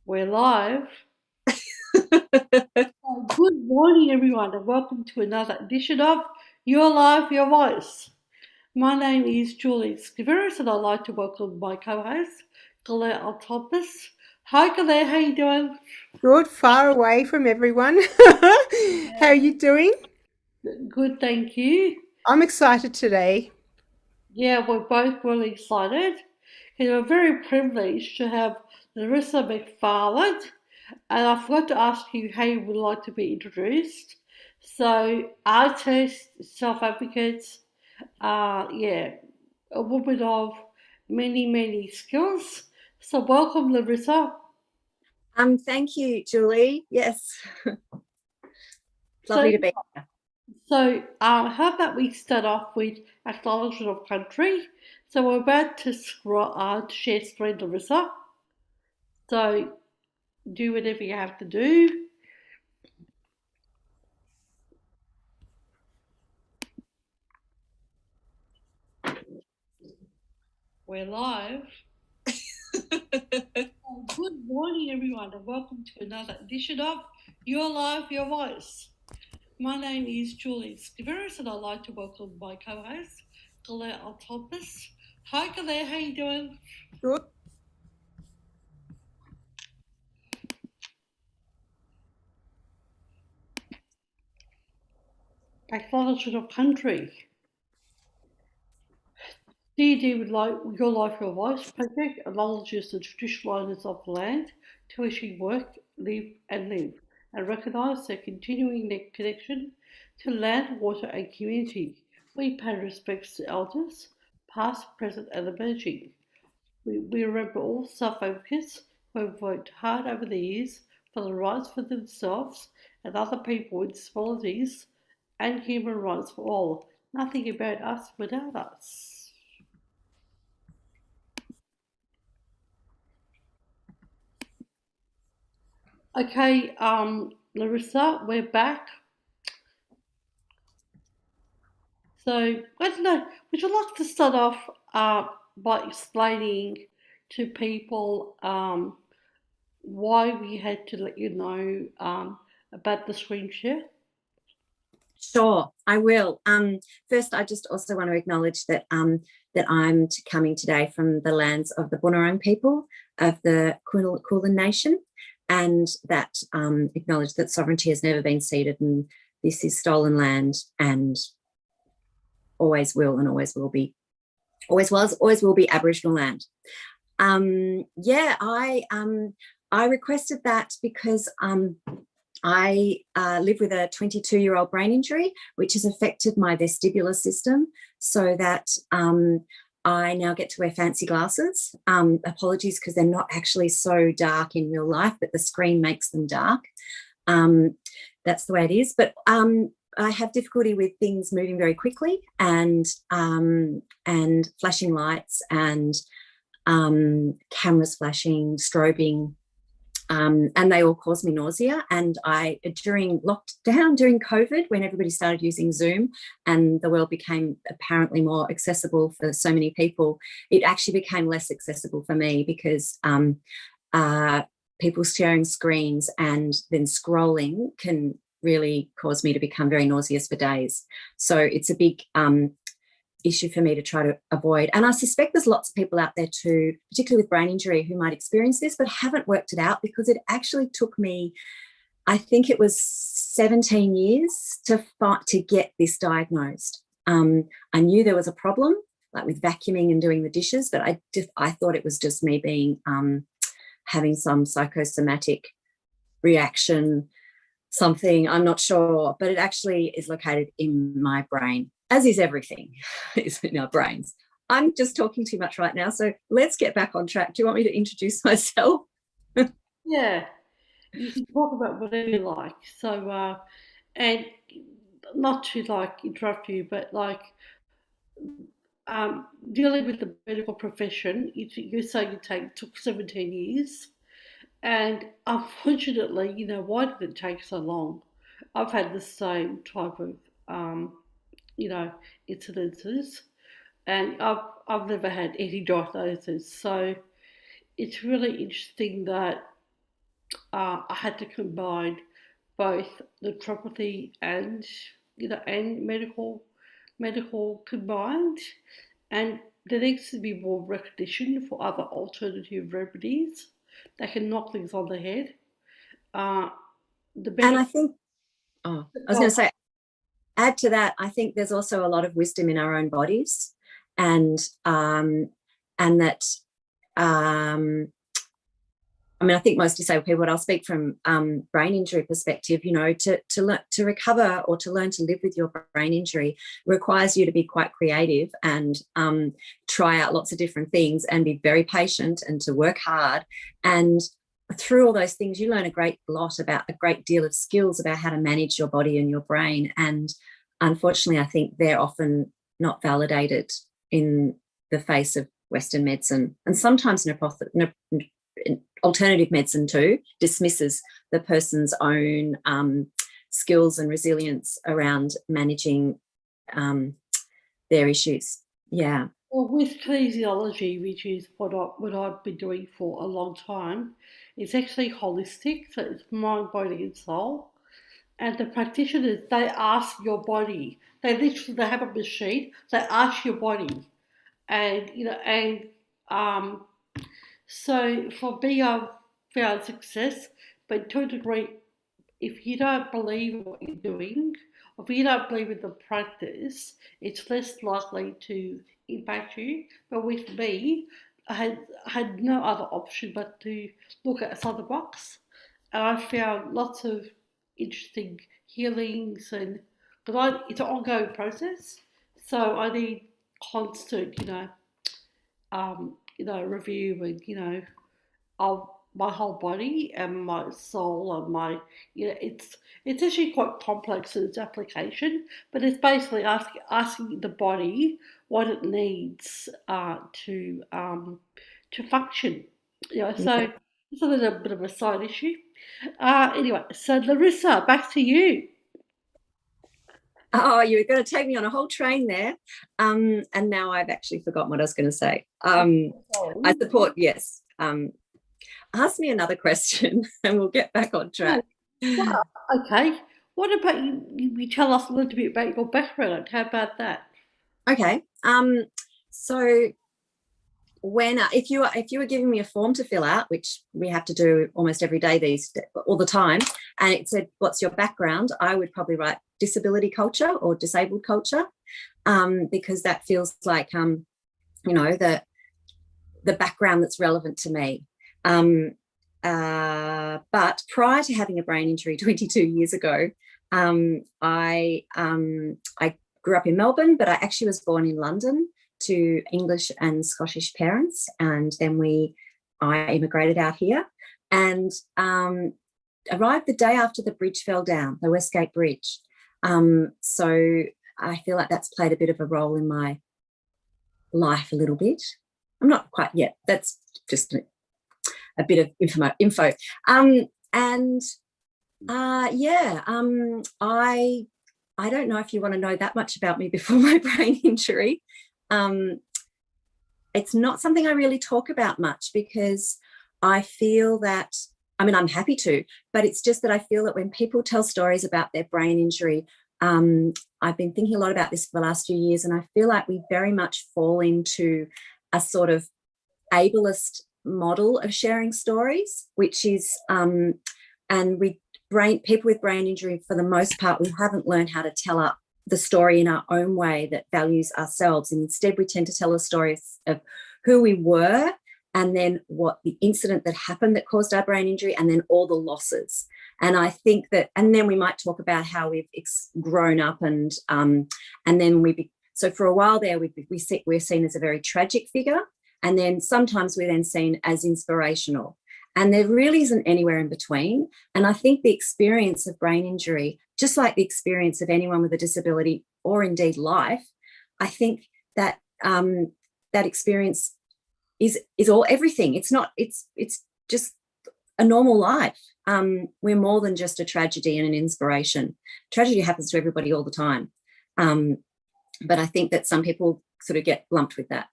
We're live. Good morning, everyone, and welcome to another edition of Your Life, Your Voice. My name is Julie Skiveris, and I'd like to welcome my co-host, Galette Altopis. Hi, Galette, how you doing? Good, far away from everyone. How are you doing? Good, thank you. I'm excited today. Yeah, we're both really excited, and we're very privileged to have Larissa MacFarlane. And I forgot to ask you how you would like to be introduced. So, artist, self advocate, yeah, a woman of many, many skills. So, welcome, Larissa. Thank you, Julie. Yes, So, lovely to be here. how about we start off with acknowledgement of country? So, we're about to share screen, Larissa. So, do whatever you have to do. We're live. Good morning, everyone, and welcome to another edition of Your Life, Your Voice. My name is Julie Skiveris, and I'd like to welcome my co-host, Galette Altopis. Hi, Galette, how you doing? Good. Acknowledgement of country. DD would like Your Life, Your Voice project acknowledges the traditional owners of the land to which we work, live, and recognise their continuing connection to land, water, and community. We pay respects to elders, past, present, and emerging. We remember all self advocates who have worked hard over the years for the rights for themselves and other people with disabilities and human rights for all. Nothing about us without us. Okay, Larissa, we're back. So, I don't know, would you like to start off by explaining to people why we had to let you know about the screen share? Sure, I will. First, I just also want to acknowledge that I'm coming today from the lands of the Bunurong people of the Kulin Nation, and that acknowledge that sovereignty has never been ceded, and this is stolen land, and always will, and always will be, always was, always will be Aboriginal land. Yeah, I requested that because I live with a 22-year-old brain injury, which has affected my vestibular system, so that I now get to wear fancy glasses. Apologies, because they're not actually so dark in real life, but the screen makes them dark. That's the way it is. But I have difficulty with things moving very quickly, and flashing lights, and cameras flashing, strobing, and they all cause me nausea. And during lockdown, during COVID, when everybody started using Zoom and the world became apparently more accessible for so many people, it actually became less accessible for me, because people sharing screens and then scrolling can really cause me to become very nauseous for days. So it's a big issue for me to try to avoid. And I suspect there's lots of people out there too, particularly with brain injury, who might experience this but haven't worked it out, because it actually took me, I think it was 17 years to get this diagnosed. I knew there was a problem, like with vacuuming and doing the dishes, but I thought it was just me being having some psychosomatic reaction, something, I'm not sure, but it actually is located in my brain, as is everything is in our brains. I'm just talking too much right now, so let's get back on track. Do you want me to introduce myself? Yeah, you can talk about whatever you like. So, and not to like interrupt you, but like dealing with the medical profession, you say took 17 years. And unfortunately, why did it take so long? I've had the same type of, um, you know, incidences, and I've never had any diagnosis. So it's really interesting that I had to combine both naturopathy and and medical combined, and there needs to be more recognition for other alternative remedies that can knock things on the head. Uh, the And better. I think, I was going to say, add to that, I think there's also a lot of wisdom in our own bodies, and that I mean, I think most disabled people, but I'll speak from brain injury perspective, to recover or to learn to live with your brain injury requires you to be quite creative and try out lots of different things and be very patient and to work hard. And through all those things, you learn a great deal of skills about how to manage your body and your brain. And unfortunately, I think they're often not validated in the face of Western medicine, and sometimes alternative medicine too dismisses the person's own skills and resilience around managing their issues. Yeah. Well, with kinesiology, which is what I've been doing for a long time, it's actually holistic, so it's mind, body, and soul. And the practitioners, they ask your body. They have a machine. They ask your body, and um, so for me, I've found success, but to a degree, if you don't believe in what you're doing, or if you don't believe in the practice, it's less likely to impact you. But with me, I had no other option but to look outside the box, and I found lots of interesting healings, and because it's an ongoing process, so I need constant, review and of my whole body and my soul and my it's actually quite complex in its application, but it's basically asking the body what it needs to function. So it's a little bit of a side issue. Anyway, so Larissa, back to you. Oh, you were going to take me on a whole train there. And now I've actually forgotten what I was going to say. I support, yes. Ask me another question and we'll get back on track. Well, okay. What about you? You tell us a little bit about your background. How about that? Okay. So when if you were giving me a form to fill out, which we have to do almost every day all the time, and it said what's your background, I would probably write disability culture or disabled culture, because that feels like the background that's relevant to me. But prior to having a brain injury 22 years ago, I grew up in Melbourne, but I actually was born in London to English and Scottish parents, and then I immigrated out here and arrived the day after the bridge fell down, the Westgate Bridge. So I feel like that's played a bit of a role in my life a little bit. I'm not quite yet. That's just a bit of info. I don't know if you want to know that much about me before my brain injury. It's not something I really talk about much because I feel that, I mean, I'm happy to, but it's just that I feel that when people tell stories about their brain injury, I've been thinking a lot about this for the last few years, and I feel like we very much fall into a sort of ableist model of sharing stories, which is, people with brain injury, for the most part, we haven't learned how to tell the story in our own way that values ourselves. And instead, we tend to tell a story of who we were and then what the incident that happened that caused our brain injury, and then all the losses. And I think that, and then we might talk about how we've grown up, and then so for a while there, we're seen as a very tragic figure, and then sometimes we're then seen as inspirational. And there really isn't anywhere in between. And I think the experience of brain injury, just like the experience of anyone with a disability or indeed life, I think that that experience is everything. It's just a normal life. We're more than just a tragedy and an inspiration. Tragedy happens to everybody all the time. But I think that some people sort of get lumped with that.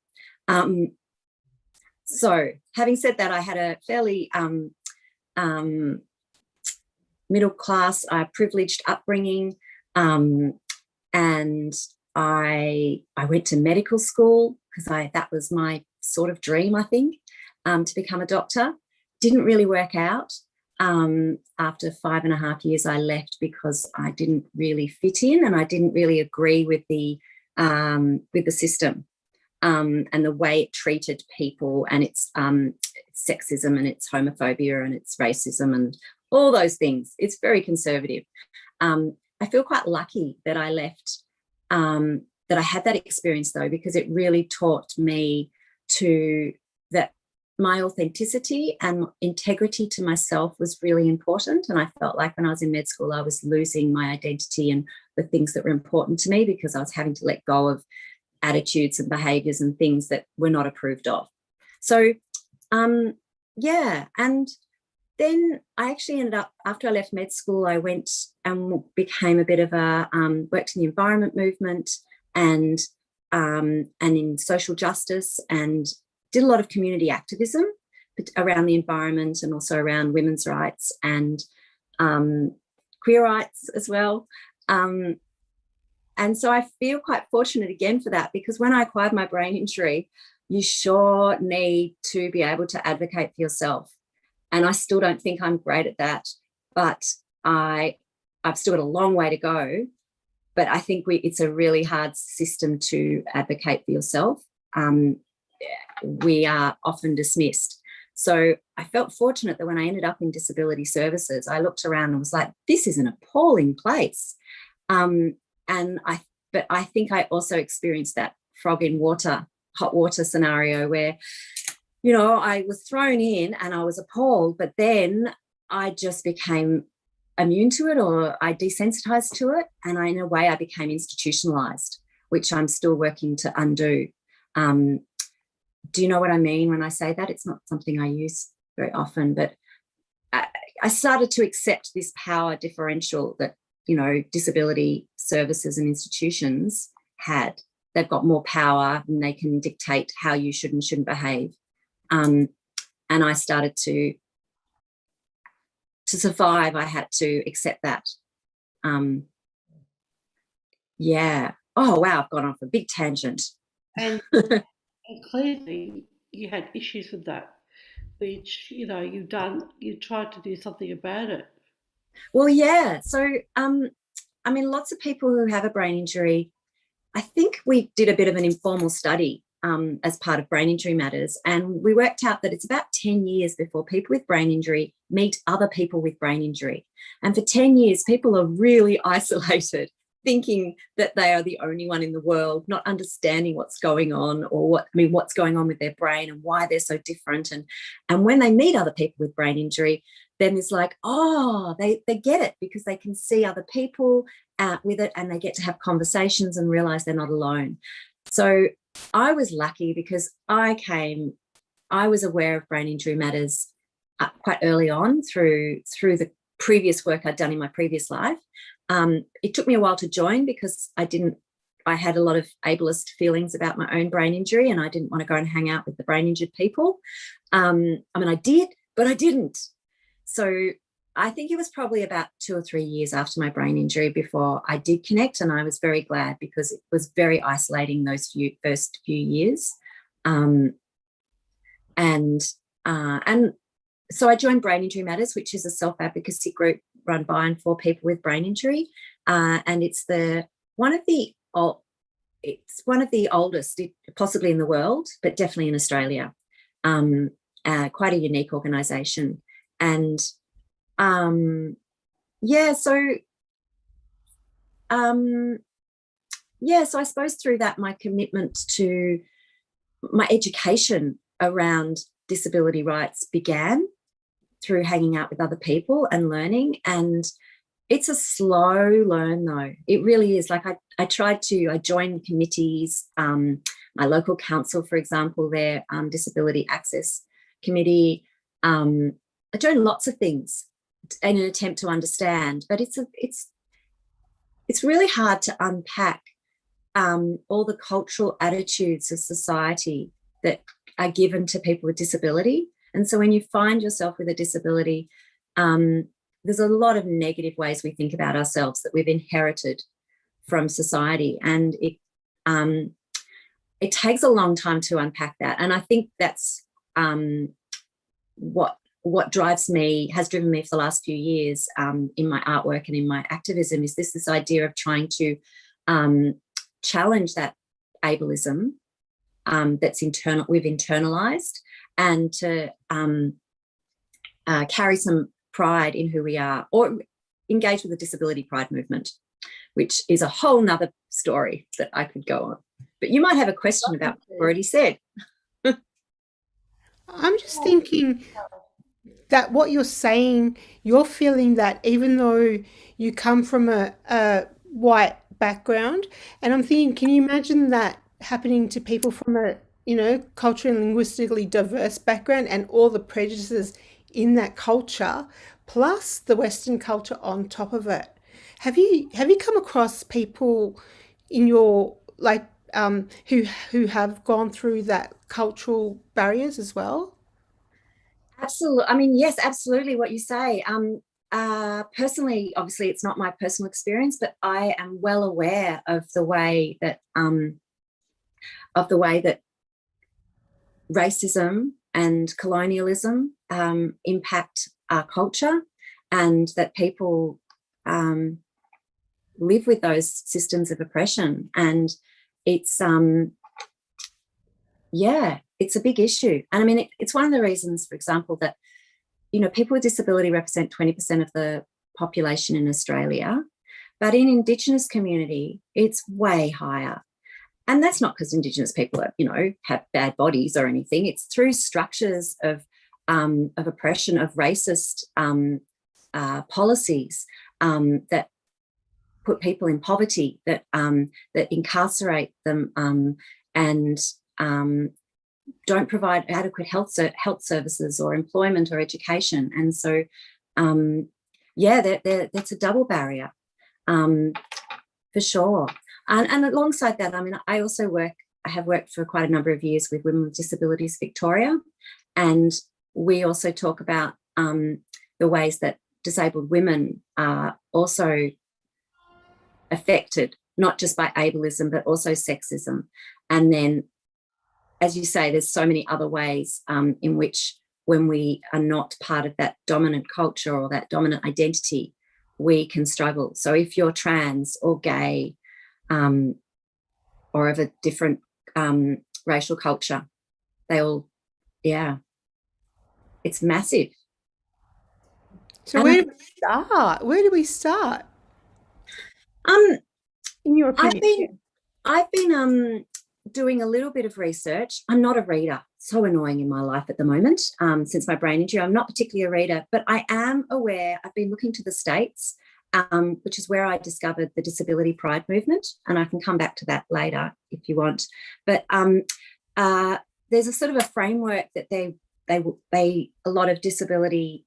So having said that, I had a fairly middle class, privileged upbringing, and I went to medical school because that was my sort of dream, I think, to become a doctor. Didn't really work out. After 5.5 years, I left because I didn't really fit in, and I didn't really agree with the system and the way it treated people, and its sexism and its homophobia and its racism and all those things. It's very conservative. I feel quite lucky that I left, that I had that experience, though, because it really taught me that my authenticity and integrity to myself was really important. And I felt like when I was in med school, I was losing my identity and the things that were important to me because I was having to let go of attitudes and behaviours and things that were not approved of. So, yeah. And then I actually ended up, after I left med school, I went and became a bit of worked in the environment movement and in social justice, and did a lot of community activism around the environment and also around women's rights and queer rights as well. And so I feel quite fortunate again for that, because when I acquired my brain injury, you sure need to be able to advocate for yourself. And I still don't think I'm great at that, but I've still got a long way to go. But I think it's a really hard system to advocate for yourself. We are often dismissed. So I felt fortunate that when I ended up in disability services, I looked around and was like, this is an appalling place. But I think I also experienced that frog in water, hot water scenario where, I was thrown in and I was appalled, but then I just became immune to it, or I desensitized to it. And in a way, I became institutionalized, which I'm still working to undo. Do you know what I mean when I say that? It's not something I use very often, but I started to accept this power differential that, disability services and institutions had. They've got more power and they can dictate how you should and shouldn't behave. And I started to survive, I had to accept that. Yeah. Oh, wow, I've gone off a big tangent. And clearly you had issues with that, which, you tried to do something about it. Well, yeah. So, lots of people who have a brain injury, I think we did a bit of an informal study as part of Brain Injury Matters, and we worked out that it's about 10 years before people with brain injury meet other people with brain injury. And for 10 years, people are really isolated, thinking that they are the only one in the world, not understanding what's going on, or what's going on with their brain and why they're so different. And when they meet other people with brain injury, then it's like, they get it, because they can see other people with it, and they get to have conversations and realize they're not alone. So I was lucky because I was aware of Brain Injury Matters quite early on through the previous work I'd done in my previous life. It took me a while to join because I had a lot of ableist feelings about my own brain injury, and I didn't want to go and hang out with the brain injured people. I did, but I didn't. So I think it was probably about 2 or 3 years after my brain injury before I did connect, and I was very glad, because it was very isolating those first few years. And so I joined Brain Injury Matters, which is a self-advocacy group run by and for people with brain injury, and it's one of the oldest, possibly in the world, but definitely in Australia. Quite a unique organisation, and so I suppose through that, my commitment to my education around disability rights began through hanging out with other people and learning. And it's a slow learn, though. It really is. Like I joined committees, my local council, for example, their Disability Access Committee. I joined lots of things in an attempt to understand, but it's really hard to unpack all the cultural attitudes of society that are given to people with disability, And so when you find yourself with a disability, there's a lot of negative ways we think about ourselves that we've inherited from society, and it takes a long time to unpack that. And I think that's what has driven me for the last few years in my artwork and in my activism, is this idea of trying to challenge that ableism that's we've internalized, and to carry some pride in who we are, or engage with the disability pride movement, which is a whole nother story that I could go on. But you might have a question about what I've already said. I'm just thinking that what you're saying, you're feeling that even though you come from a white background, and I'm thinking, can you imagine that happening to people from a, culturally and linguistically diverse background, and all the prejudices in that culture, plus the Western culture on top of it? Have you come across people in your who have gone through that cultural barriers as well? Absolutely. I mean, yes, absolutely what you say. Personally, obviously, it's not my personal experience, but I am well aware of the way that racism and colonialism impact our culture, and that people live with those systems of oppression. And it's it's a big issue. And I mean, it's one of the reasons, for example, that people with disability represent 20% of the population in Australia, but in Indigenous community it's way higher. And that's not because Indigenous people are, have bad bodies or anything. It's through structures of oppression, of racist policies that put people in poverty, that incarcerate them, and don't provide adequate health services or employment or education. And so, that's a double barrier, for sure. And alongside that, I mean, I have worked for quite a number of years with Women with Disabilities Victoria, and we also talk about the ways that disabled women are also affected, not just by ableism, but also sexism. And then, as you say, there's so many other ways in which, when we are not part of that dominant culture or that dominant identity, we can struggle. So if you're trans or gay, or of a different racial culture, it's massive. So where do we start? Where do we start? In your opinion? I've been doing a little bit of research. I'm not a reader. So annoying in my life at the moment. Since my brain injury, I'm not particularly a reader, but I am aware. I've been looking to the States, which is where I discovered the disability pride movement, and I can come back to that later if you want. But there's a sort of a framework that a lot of disability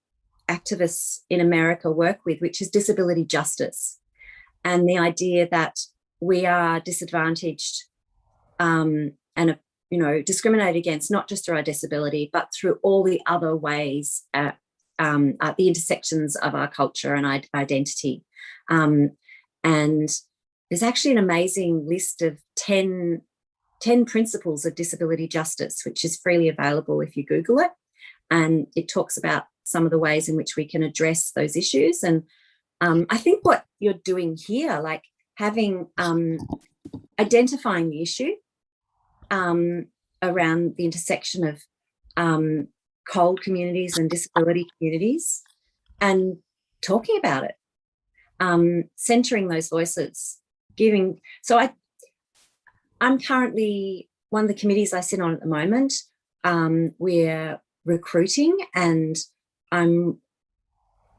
activists in America work with, which is disability justice, and the idea that we are disadvantaged and discriminated against, not just through our disability, but through all the other ways at the intersections of our culture and identity. And there's actually an amazing list of 10 principles of disability justice, which is freely available if you Google it. And it talks about some of the ways in which we can address those issues. And I think what you're doing here, like identifying the issue around the intersection of cold communities and disability communities, and talking about it, centering those voices, I'm currently, one of the committees I sit on at the moment, we're recruiting, and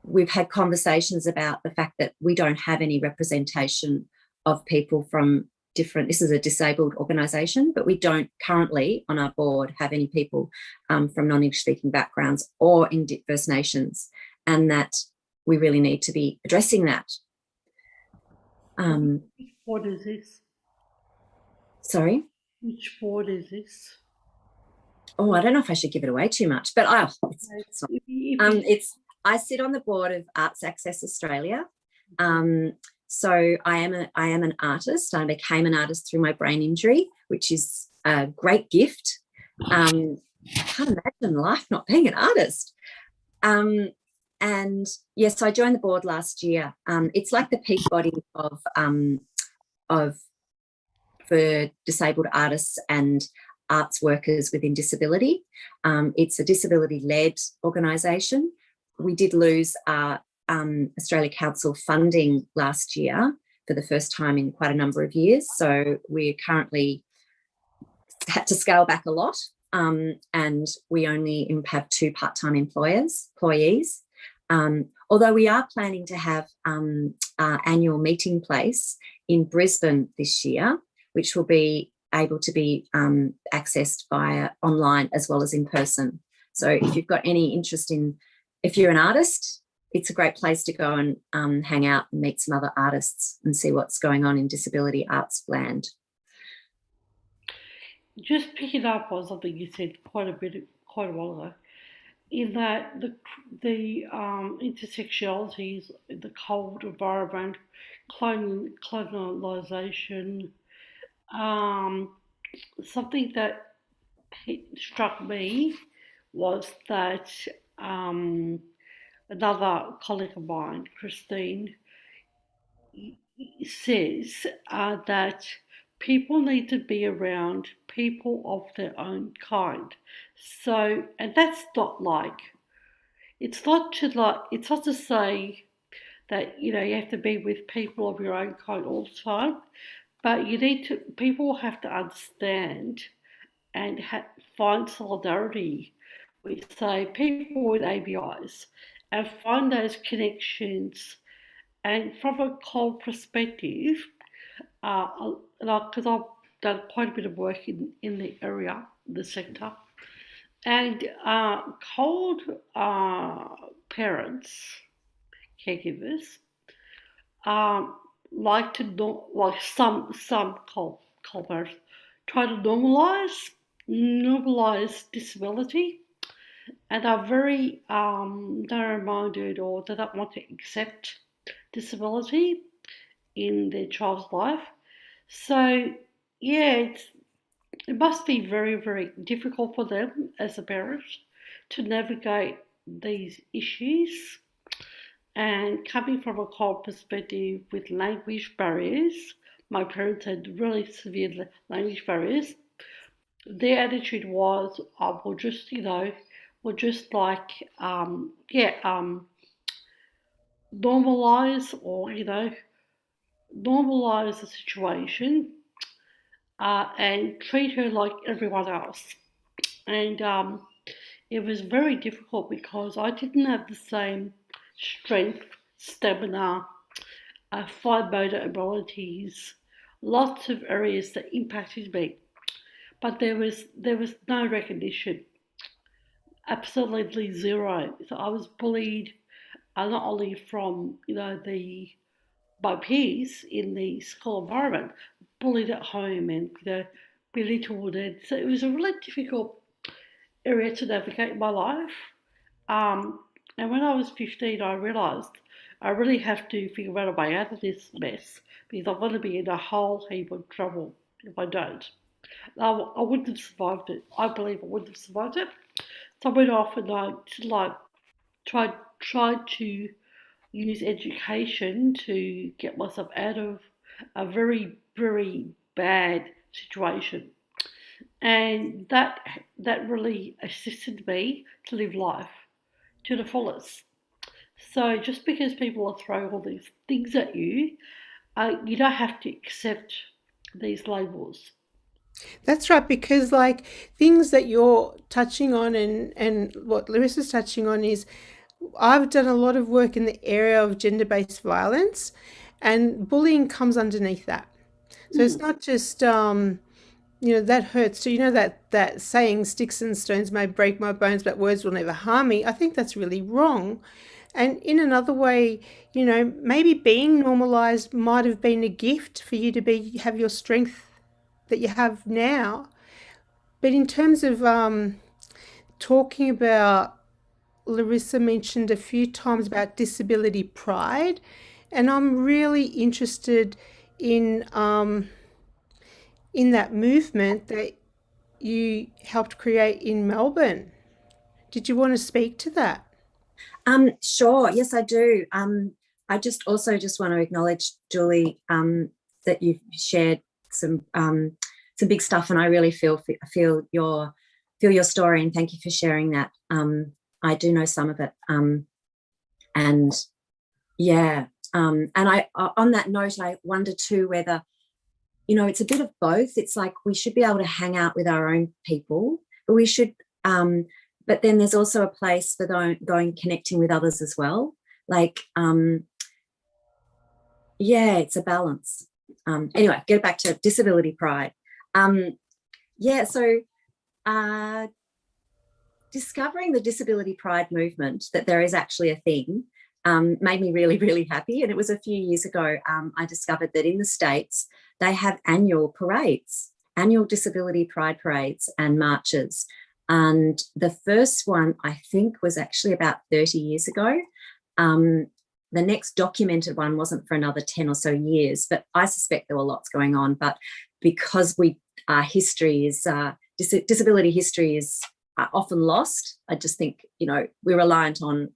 we've had conversations about the fact that we don't have any representation of people from this is a disabled organisation, but we don't currently on our board have any people from non-English speaking backgrounds or in diverse nations, and that we really need to be addressing that. Which board is this? Sorry? Which board is this? oh, I don't know if I should give it away too much, but it's not. It's I sit on the board of Arts Access Australia. So I am an artist. I became an artist through my brain injury, which is a great gift. I can't imagine life not being an artist. And yes, I joined the board last year. It's like the peak body of for disabled artists and arts workers within disability. It's a disability-led organisation. We did lose our Australia Council funding last year for the first time in quite a number of years. So we're currently had to scale back a lot, and we only have 2 part-time employees. Although we are planning to have our annual meeting place in Brisbane this year, which will be able to be accessed via online as well as in person. So if you've got any interest if you're an artist, it's a great place to go and hang out and meet some other artists and see what's going on in disability arts land. Just picking up on something you said quite a while ago, in that the intersectionalities, the cold environment, colonialisation, something that struck me was that another colleague of mine, Christine, says that people need to be around people of their own kind. So, and that's not like, it's not to say that, you have to be with people of your own kind all the time, but people have to understand and find solidarity with, say, people with ABIs and find those connections. And from a cold perspective, because I've done quite a bit of work in the area, the sector, and cold parents, caregivers, like to like some cold parents try to normalize disability, and are very narrow-minded, or they don't want to accept disability in their child's life. So yeah, it must be very, very difficult for them as a parent to navigate these issues. And coming from a cold perspective with language barriers, my parents had really severe language barriers. Their attitude was, we'll just like, normalize, or, normalize the situation, and treat her like everyone else. And it was very difficult because I didn't have the same strength, stamina, fine motor abilities, lots of areas that impacted me. But there was no recognition, absolutely zero. So I was bullied, not only from my peers in the school environment, bullied at home, and belittled, and so it was a really difficult area to navigate in my life. And when I was 15, I realised I really have to figure out a way out of this mess, because I'm going to be in a whole heap of trouble if I don't. I wouldn't have survived it. I believe I wouldn't have survived it. So I went off and I tried to use education to get myself out of a very, very bad situation. And that really assisted me to live life to the fullest. So just because people are throwing all these things at you, you don't have to accept these labels. That's right, because like things that you're touching on and what Larissa's touching on is I've done a lot of work in the area of gender-based violence, and bullying comes underneath that. So it's not just that hurts. So that saying, sticks and stones may break my bones, but words will never harm me. I think that's really wrong. And in another way, maybe being normalized might have been a gift for you to have your strength that you have now. But in terms of talking about, Larissa mentioned a few times about disability pride, and I'm really interested in that movement that you helped create in Melbourne. Did you want to speak to that? Sure. Yes, I do. I just want to acknowledge, Julie, that you've shared some big stuff, and I really feel your story, and thank you for sharing that. I do know some of it, and yeah, and I on that note, I wonder too whether, you know, it's a bit of both. It's like we should be able to hang out with our own people, but we should. But then there's also a place for going connecting with others as well. Like, yeah, it's a balance. Anyway, get back to disability pride. Yeah, so discovering the disability pride movement, that there is actually a thing, made me really, really happy. And it was a few years ago, I discovered that in the States, they have annual parades, annual disability pride parades and marches. And the first one, I think, was actually about 30 years ago. The next documented one wasn't for another 10 or so years, but I suspect there were lots going on. But because our history is, disability history is often lost, I just think, you know, we're reliant on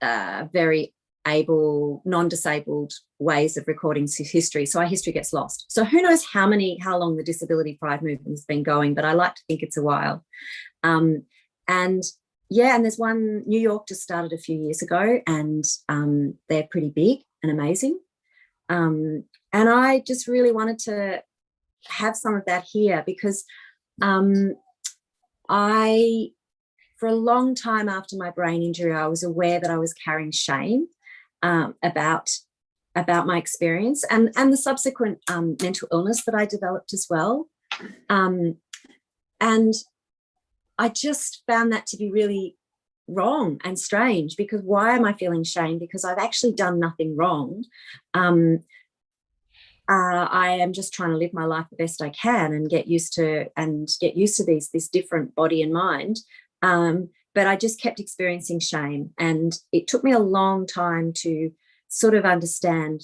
very able, non-disabled ways of recording history. So our history gets lost. So who knows how long the disability pride movement has been going, but I like to think it's a while. And yeah, and there's one, New York just started a few years ago, and they're pretty big and amazing. And I just really wanted to have some of that here because for a long time after my brain injury, I was aware that I was carrying shame about my experience and the subsequent mental illness that I developed as well. And I just found that to be really wrong and strange, because why am I feeling shame? Because I've actually done nothing wrong. I am just trying to live my life the best I can and get used to this different body and mind. But I just kept experiencing shame, and it took me a long time to sort of understand,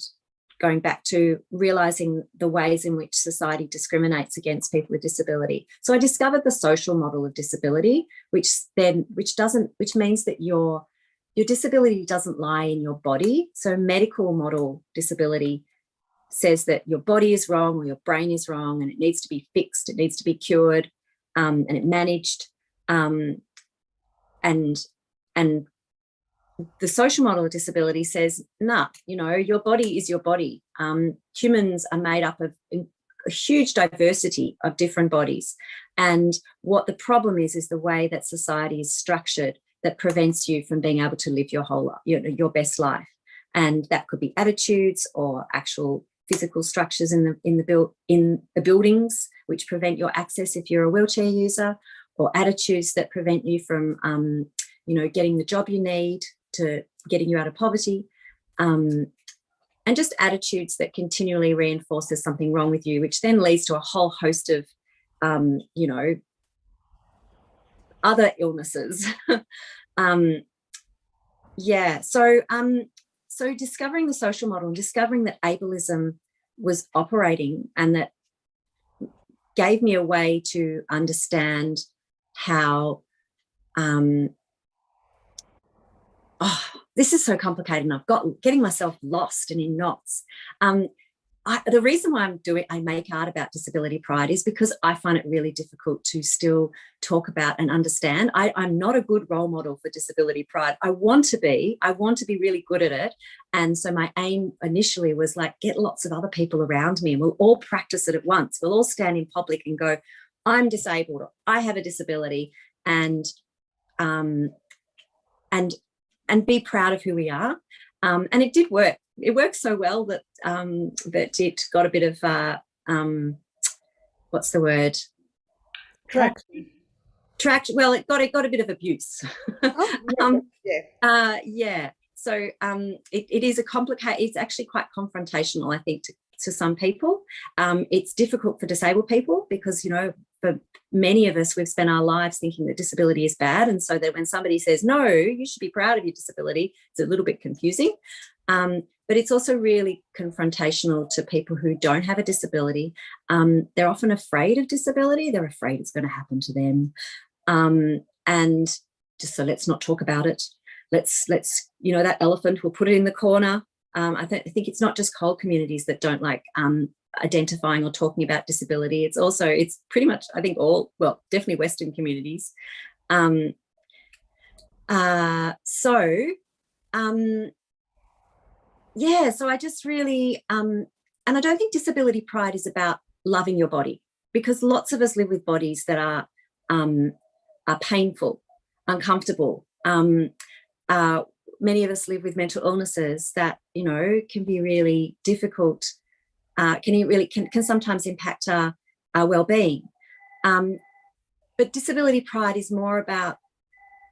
going back to realizing the ways in which society discriminates against people with disability. So I discovered the social model of disability, which means that your disability doesn't lie in your body. So medical model disability says that your body is wrong or your brain is wrong and it needs to be fixed, it needs to be cured, and it managed. And the social model of disability says, nah, you know, your body is your body. Humans are made up of a huge diversity of different bodies. And what the problem is the way that society is structured that prevents you from being able to live your whole life, your best life. And that could be attitudes or actual physical structures in the buildings which prevent your access if you're a wheelchair user, or attitudes that prevent you from, getting the job you need, to getting you out of poverty, and just attitudes that continually reinforce there's something wrong with you, which then leads to a whole host of, other illnesses. So discovering the social model and discovering that ableism was operating, and that gave me a way to understand how this is so complicated, and getting myself lost and in knots. The reason why I make art about disability pride is because I find it really difficult to still talk about and understand. I'm not a good role model for disability pride. I want to be really good at it. And so my aim initially was like, get lots of other people around me and we'll all practice it at once. We'll all stand in public and go, I'm disabled, or I have a disability, and be proud of who we are. And it did work. It worked so well that it got a bit of what's the word? Traction. Well, it got a bit of abuse. Oh, yeah. Yeah. So it is it's actually quite confrontational, I think, to some people. It's difficult for disabled people because, for many of us, we've spent our lives thinking that disability is bad. And so that when somebody says, no, you should be proud of your disability, it's a little bit confusing. But it's also really confrontational to people who don't have a disability. They're often afraid of disability. They're afraid it's going to happen to them. And just so let's not talk about it. Let's that elephant, we'll put it in the corner. I think it's not just COLD communities that don't like identifying or talking about disability. It's pretty much, I think definitely Western communities. So I just really, and I don't think disability pride is about loving your body, because lots of us live with bodies that are painful, uncomfortable. Many of us live with mental illnesses that, can be really difficult, can sometimes impact our well-being. But disability pride is more about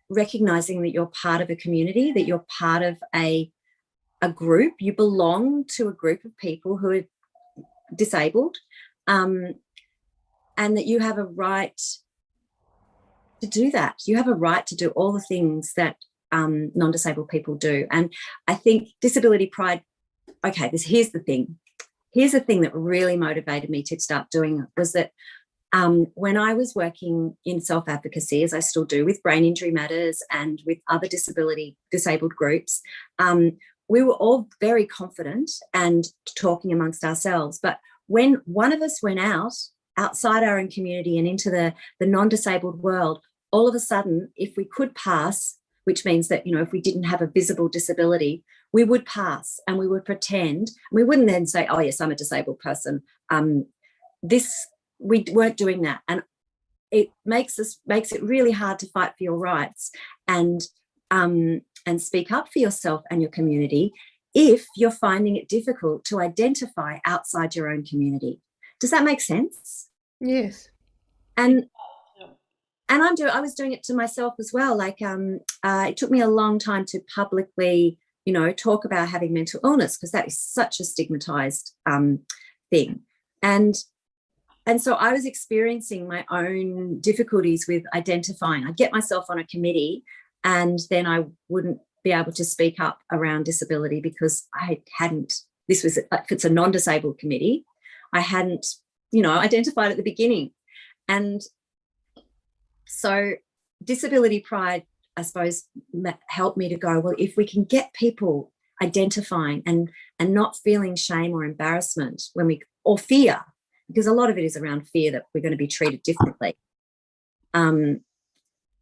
recognizing that you're part of a community, that you're part of a group, you belong to a group of people who are disabled, and that you have a right to do that. You have a right to do all the things that non-disabled people do. And I think disability pride, here's the thing that really motivated me to start doing it, was that when I was working in self-advocacy, as I still do, with Brain Injury Matters and with other disabled groups, we were all very confident and talking amongst ourselves. But when one of us went outside our own community and into the non-disabled world, all of a sudden, if we could pass, which means that, if we didn't have a visible disability, we would pass and we would pretend. We wouldn't then say, oh, yes, I'm a disabled person. We weren't doing that. And it makes it really hard to fight for your rights and speak up for yourself and your community if you're finding it difficult to identify outside your own community. Does that make sense? Yes. And I was doing it to myself as well. Like, it took me a long time to publicly, talk about having mental illness, because that is such a stigmatized thing. And so I was experiencing my own difficulties with identifying. I'd get myself on a committee and then I wouldn't be able to speak up around disability because I hadn't, if it's a non-disabled committee, I hadn't, identified at the beginning. And so disability pride, I suppose, helped me to go, well, if we can get people identifying and not feeling shame or embarrassment or fear, because a lot of it is around fear that we're going to be treated differently.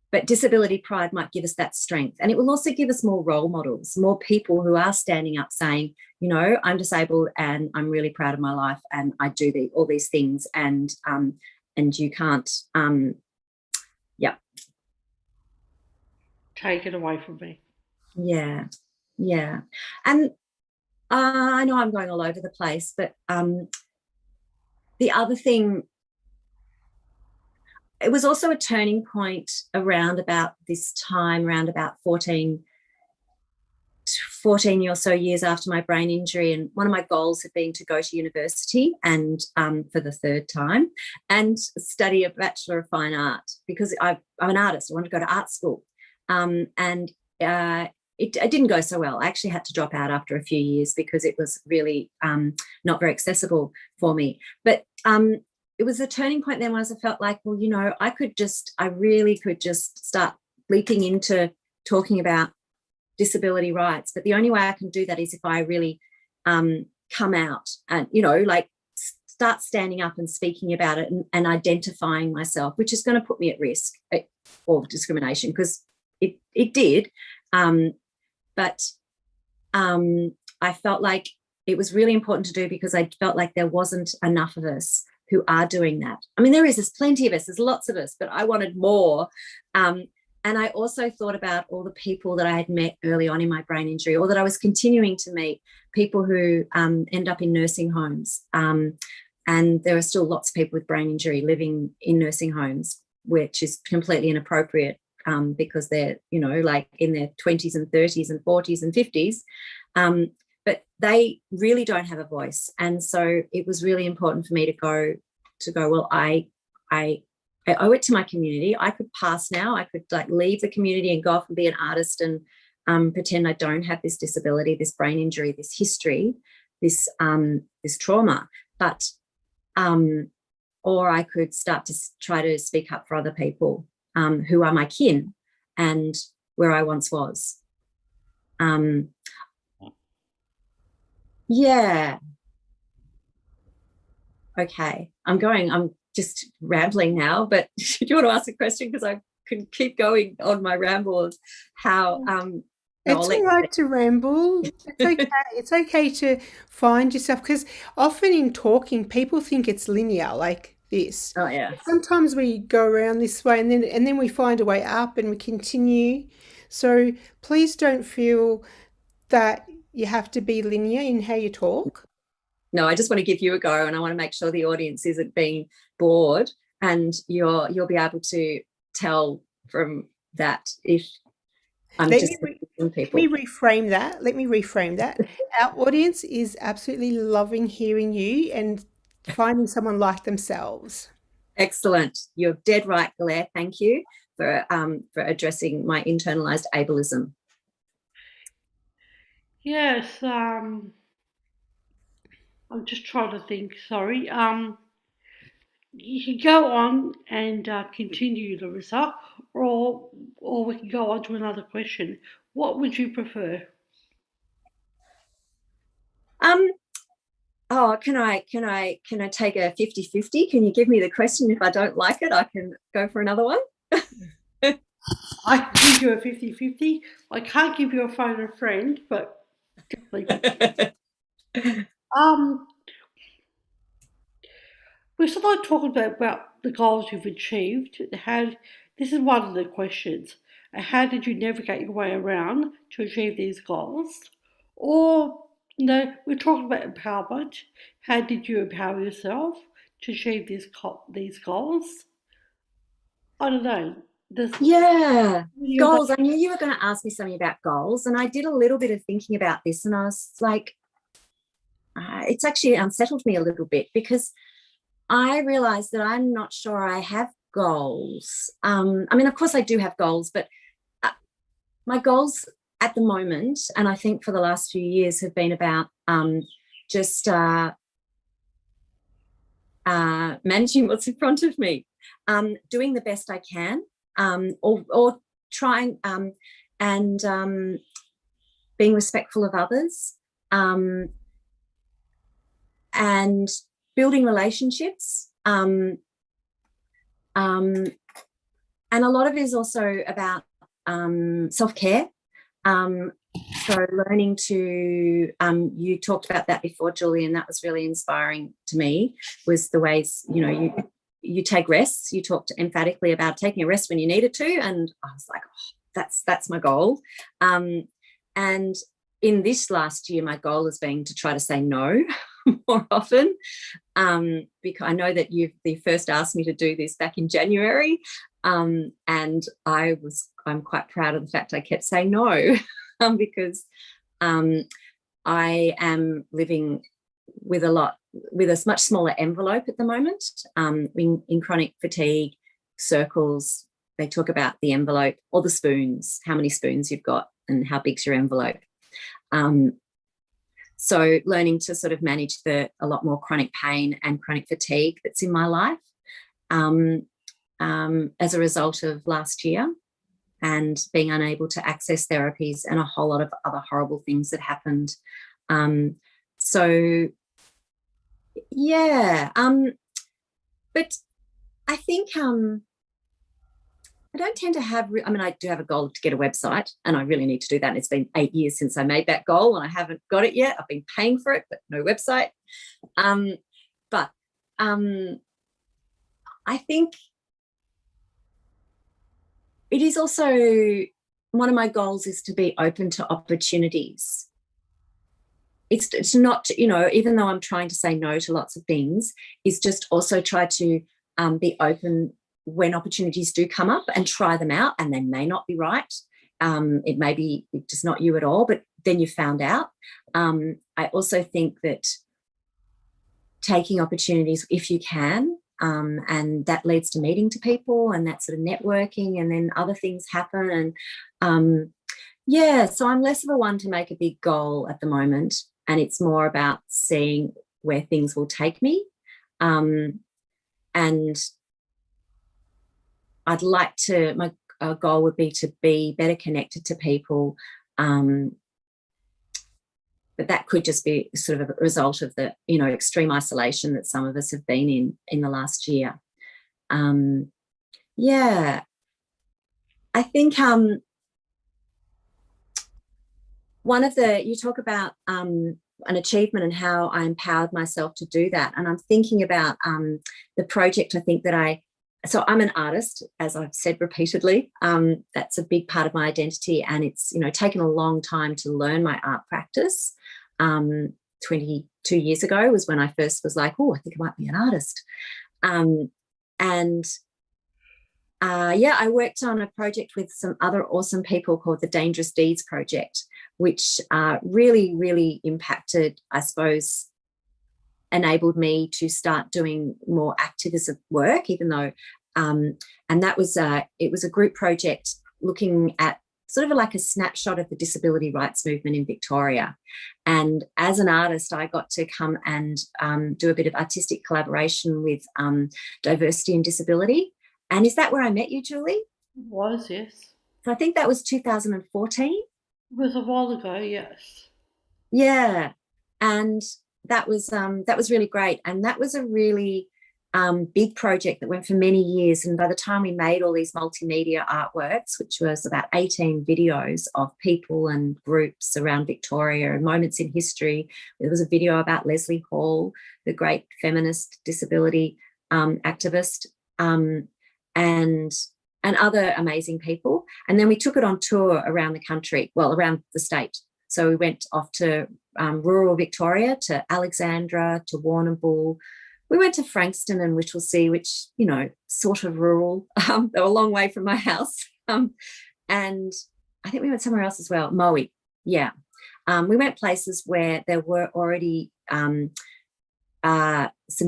But disability pride might give us that strength. And it will also give us more role models, more people who are standing up saying, I'm disabled and I'm really proud of my life and I do all these things, and you can't, take it away from me. Yeah. And I know I'm going all over the place, but the other thing, it was also a turning point around about this time, around about 14 or so years after my brain injury. And one of my goals had been to go to university and for the third time and study a Bachelor of Fine Art, because I'm an artist. I wanted to go to art school. It didn't go so well. I actually had to drop out after a few years because it was really not very accessible for me. But it was a turning point then, once I felt like, well, I really could just start leaping into talking about disability rights. But the only way I can do that is if I really come out and, start standing up and speaking about it and identifying myself, which is going to put me at risk of discrimination, because it did. But I felt like it was really important to do, because I felt like there wasn't enough of us who are doing that. I mean, there's plenty of us, there's lots of us, but I wanted more. And I also thought about all the people that I had met early on in my brain injury, or that I was continuing to meet, people who end up in nursing homes. And there are still lots of people with brain injury living in nursing homes, which is completely inappropriate. Because they're, in their 20s and 30s and 40s and 50s, but they really don't have a voice. And so it was really important for me to go, well, I I owe it to my community. I could pass now. I could like leave the community and go off and be an artist and pretend I don't have this disability, this brain injury, this history, this trauma. But or I could start to try to speak up for other people who are my kin and where I once was. Yeah. Okay. I'm just rambling now, but do you want to ask a question? Because I can keep going on my rambles. How It's all right to ramble. It's okay. It's okay to find yourself, because often in talking, people think it's linear like this. Oh yeah. Sometimes we go around this way and then we find a way up and we continue. So please don't feel that you have to be linear in how you talk. No, I just want to give you a go, and I want to make sure the audience isn't being bored, and you'll be able to tell from that if I'm Let just me people. reframe that. Let me reframe that. Our audience is absolutely loving hearing you and finding someone like themselves. Excellent. You're dead right, Claire. Thank you for addressing my internalized ableism. Yes, I'm just trying to think, sorry. You can go on and continue, Larissa, or we can go on to another question. What would you prefer? Oh, can I take a 50-50? Can you give me the question? If I don't like it, I can go for another one. I can give you a 50-50. I can't give you a phone a friend, but definitely. We started talking about the goals you've achieved. This is one of the questions. How did you navigate your way around to achieve these goals? Or, we're talking about empowerment. How did you empower yourself to achieve these goals? I don't know. Yeah. Goals. I knew you were going to ask me something about goals, and I did a little bit of thinking about this, and I was like, it's actually unsettled me a little bit, because I realized that I'm not sure I have goals. I mean, of course I do have goals, but my goals at the moment, and I think for the last few years, have been about just managing what's in front of me, doing the best I can, or trying and being respectful of others, and building relationships. And a lot of it is also about self-care. So learning to, you talked about that before, Julie, and that was really inspiring to me, was the ways, you take rests. You talked emphatically about taking a rest when you needed to, and I was like, oh, that's my goal. And in this last year, my goal has been to try to say no more often, because I know that you first asked me to do this back in January, and I'm quite proud of the fact I kept saying no, because I am living with a much smaller envelope at the moment. In chronic fatigue circles, they talk about the envelope or the spoons, how many spoons you've got and how big's your envelope. So learning to sort of manage a lot more chronic pain and chronic fatigue that's in my life, as a result of last year, and being unable to access therapies and a whole lot of other horrible things that happened. So yeah, but I think I don't tend to have, I mean, I do have a goal to get a website, and I really need to do that. It's been 8 years since I made that goal, and I haven't got it yet. I've been paying for it, but no website. But I think it is also, one of my goals is to be open to opportunities. It's not, even though I'm trying to say no to lots of things, is just also try to be open when opportunities do come up, and try them out, and they may not be right. It may be just not you at all, but then you found out. I also think that taking opportunities, if you can, and that leads to meeting to people and that sort of networking, and then other things happen. And so I'm less of a one to make a big goal at the moment, and it's more about seeing where things will take me. And I'd like to, my goal would be to be better connected to people. But that could just be sort of a result of the, extreme isolation that some of us have been in the last year. I think one of you talk about an achievement and how I empowered myself to do that. And I'm thinking about the project, I think so I'm an artist, as I've said repeatedly. That's a big part of my identity, and it's, taken a long time to learn my art practice. 22 years ago was when I first was like, oh, I think I might be an artist. I worked on a project with some other awesome people called the Dangerous Deeds Project, which really, really impacted, I suppose, enabled me to start doing more activism work, even though, and that was, it was a group project looking at sort of like a snapshot of the disability rights movement in Victoria. And as an artist, I got to come and do a bit of artistic collaboration with diversity and disability. And is that where I met you, Julie? It was, yes. So I think that was 2014. It was a while ago, yes. Yeah. And that was really great. And that was a really big project that went for many years. And by the time we made all these multimedia artworks, which was about 18 videos of people and groups around Victoria and moments in history, there was a video about Leslie Hall, the great feminist disability activist, and other amazing people. And then we took it on tour around the country, around the state. So we went off to rural Victoria, to Alexandra, to Warrnambool. We went to Frankston and Whittlesea, which, sort of rural. They were a long way from my house. And I think we went somewhere else as well, Moe. Yeah. We went places where there were already some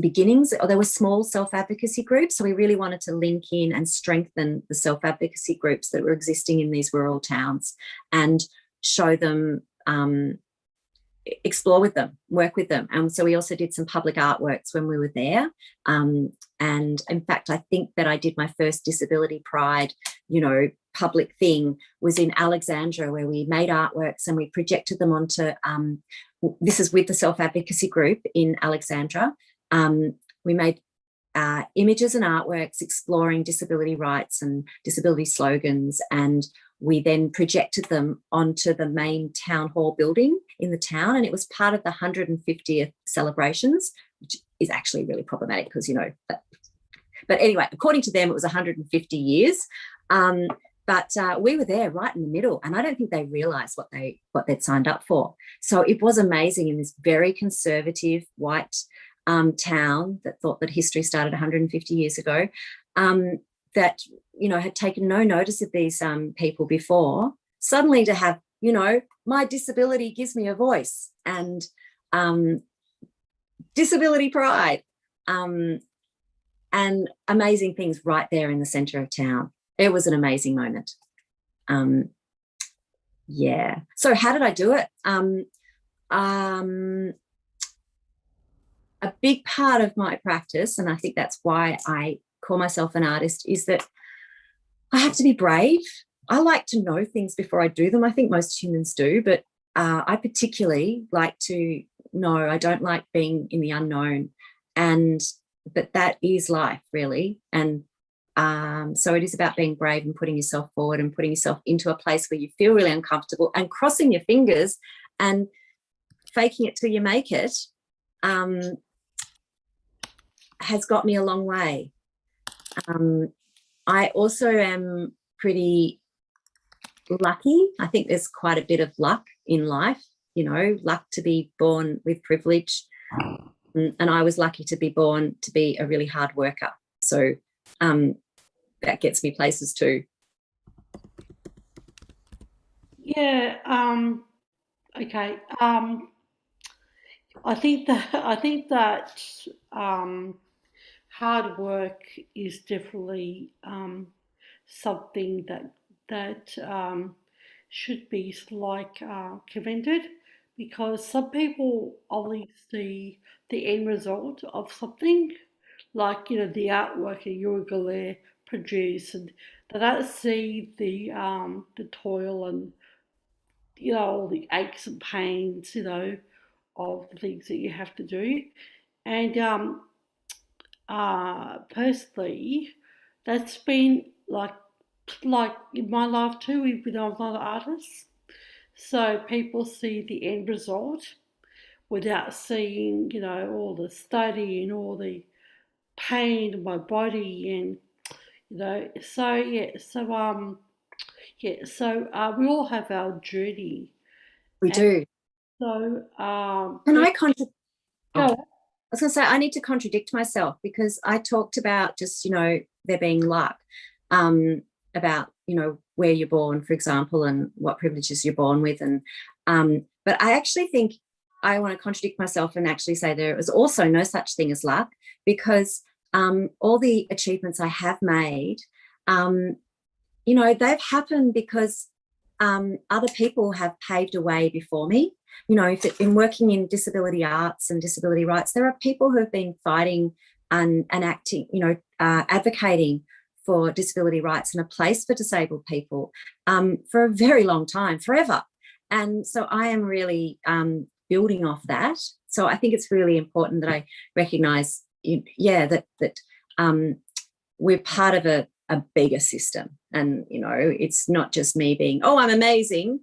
beginnings, or there were small self-advocacy groups. So we really wanted to link in and strengthen the self-advocacy groups that were existing in these rural towns and show them, explore with them, work with them. And so we also did some public artworks when we were there. And in fact, I think that I did my first Disability Pride, public thing was in Alexandra, where we made artworks and we projected them onto, this is with the self-advocacy group in Alexandra. We made images and artworks exploring disability rights and disability slogans, and we then projected them onto the main town hall building in the town, and it was part of the 150th celebrations, which is actually really problematic because, but anyway, according to them, it was 150 years. But we were there right in the middle, and I don't think they realised what they'd signed up for. So it was amazing in this very conservative white town that thought that history started 150 years ago, that, had taken no notice of these people before, suddenly to have, my disability gives me a voice, and disability pride, and amazing things right there in the centre of town. It was an amazing moment. So how did I do it? A big part of my practice, and I think that's why I call myself an artist, is that I have to be brave. I like to know things before I do them. I think most humans do, but I particularly like to know. I don't like being in the unknown, but that is life, really. And so it is about being brave and putting yourself forward and putting yourself into a place where you feel really uncomfortable, and crossing your fingers and faking it till you make it has got me a long way. I also am pretty lucky. I think there's quite a bit of luck in life, luck to be born with privilege. And I was lucky to be born to be a really hard worker. So that gets me places too. Yeah. Okay. I think that hard work is definitely something that should be commended, because some people only see the end result of something, like the artwork that you're going to produce, and they don't see the toil and all the aches and pains of the things that you have to do. And personally, that's been like in my life too, even though I'm not an artist. So people see the end result without seeing, all the study and all the pain in my body, and so we all have our journey. We And do. so Can I contradict? go Oh, on. I was going to say, I need to contradict myself, because I talked about just, there being luck, about, where you're born, for example, and what privileges you're born with. And but I actually think I want to contradict myself and actually say there is also no such thing as luck, because all the achievements I have made, they've happened because other people have paved a way before me. If in working in disability arts and disability rights, there are people who have been fighting and acting, advocating for disability rights and a place for disabled people for a very long time, forever. And so I am really building off that. So I think it's really important that I recognise, that we're part of a bigger system, and it's not just me being, oh, I'm amazing,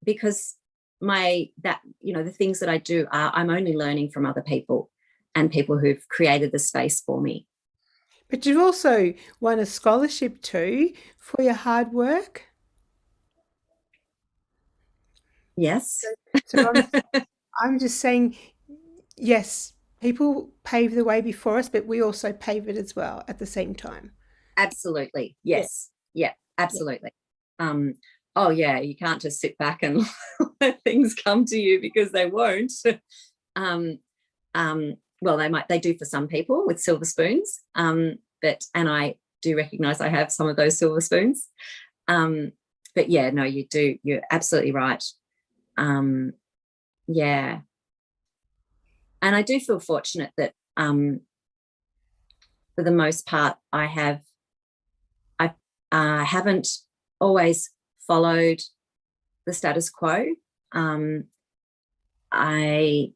because the things that I do I'm only learning from other people and people who've created the space for me. But you've also won a scholarship too for your hard work. Yes. So I'm just saying, yes, people pave the way before us, but we also pave it as well at the same time. Absolutely. Yes. Yeah, absolutely. Oh yeah, you can't just sit back and let things come to you, because they won't. Well, they do for some people with silver spoons, and I do recognize I have some of those silver spoons, but yeah, no, you're absolutely right. Yeah, and I do feel fortunate that for the most part I haven't always followed the status quo. I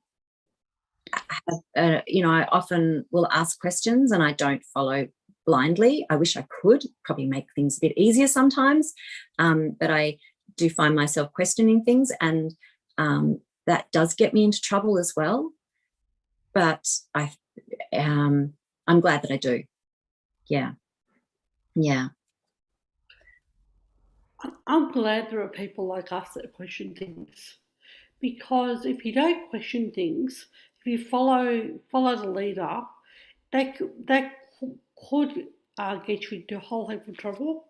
have, I often will ask questions and I don't follow blindly. I wish I could probably make things a bit easier sometimes, but I do find myself questioning things, and that does get me into trouble as well. But I'm glad that I do. Yeah. I'm glad there are people like us that question things, because if you don't question things, if you follow the leader, that could get you into a whole heap of trouble.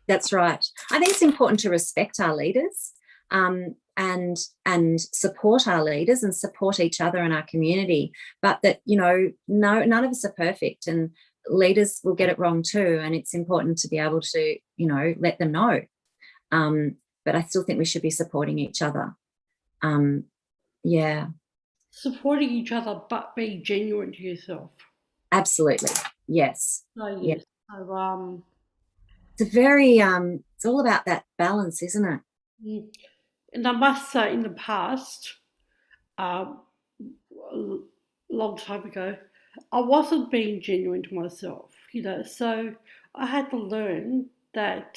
That's right. I think it's important to respect our leaders, and support our leaders and support each other in our community. But that, none of us are perfect, and leaders will get it wrong too. And it's important to be able to, let them know. But I still think we should be supporting each other. Yeah. Supporting each other, but being genuine to yourself. Absolutely. Yes. So Yeah. yes. So It's a very it's all about that balance, isn't it? and I must say, in the past, a long time ago, I wasn't being genuine to myself, so I had to learn that.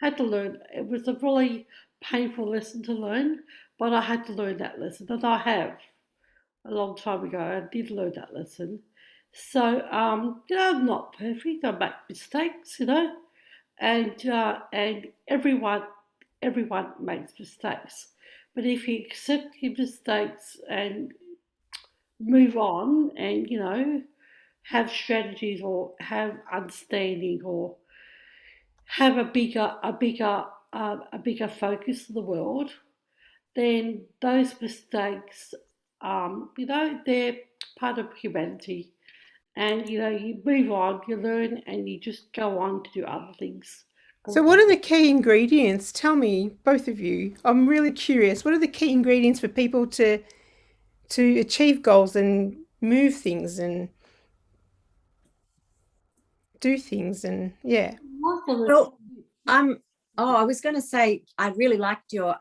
It was a really painful lesson to learn, but I had to learn that lesson, and I have a long time ago. I did learn that lesson. So, I'm not perfect. I make mistakes, and everyone makes mistakes. But if you accept your mistakes and move on, and have strategies, or have understanding, or have a bigger focus of the world, then those mistakes, they're part of humanity, and you move on, you learn, and you just go on to do other things. So what are the key ingredients? Tell me, both of you. I'm really curious. What are the key ingredients for people to achieve goals and move things and do things and yeah. Well, I was going to say I really liked your